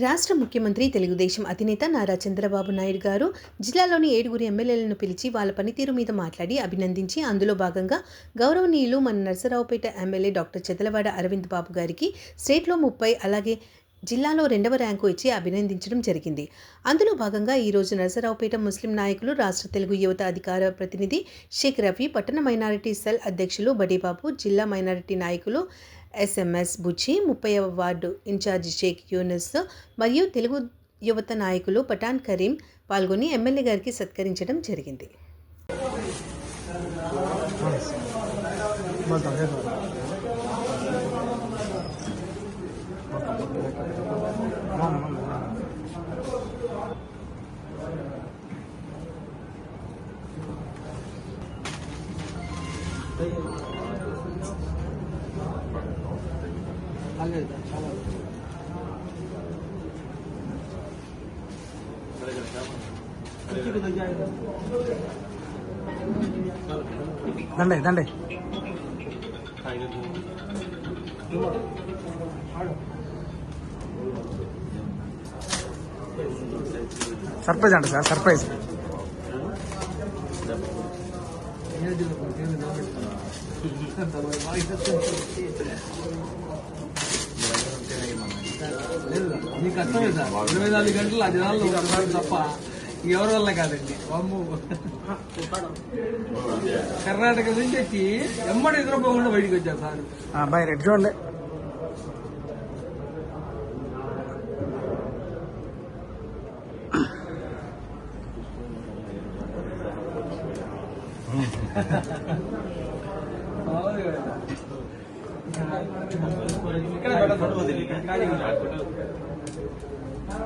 రాష్ట్ర ముఖ్యమంత్రి తెలుగుదేశం అధినేత నారా చంద్రబాబు నాయుడు గారు జిల్లాలోని 7 ఎమ్మెల్యేలను పిలిచి వాళ్ళ పనితీరు మీద మాట్లాడి అభినందించి అందులో భాగంగా గౌరవనీయులు మన నరసరావుపేట ఎమ్మెల్యే డాక్టర్ చెదలవాడ అరవింద్ బాబు గారికి స్టేట్లో 30 అలాగే జిల్లాలో 2వ ర్యాంకు ఇచ్చి అభినందించడం జరిగింది. అందులో భాగంగా ఈరోజు నరసరావుపేట ముస్లిం నాయకులు, రాష్ట్ర తెలుగు యువత అధికార ప్రతినిధి షేక్ రఫీ, పట్టణ మైనారిటీ సెల్ అధ్యక్షులు బడీబాబు, జిల్లా మైనారిటీ నాయకులు ఎస్ఎంఎస్ బుచ్చి, 30వ వార్డు ఇన్ఛార్జి షేక్ యూనిస్ మరియు తెలుగు యువత నాయకులు పఠాన్ కరీం పాల్గొని ఎమ్మెల్యే గారికి సత్కరించడం జరిగింది. దండే సర్ప్రైజ్ అంట సార్, సర్ప్రైజ్. మీకు కష్టమే సార్, 24 గంటలు ఆ జనాల్లో తప్ప ఎవరి వల్ల కాదండి. కర్ణాటక నుంచి వచ్చి ఎమ్మడి నిద్రపోకుండా బయటకు వచ్చారు సార్. బాయ్ రెడ్ చూడండి. ఇక్కడ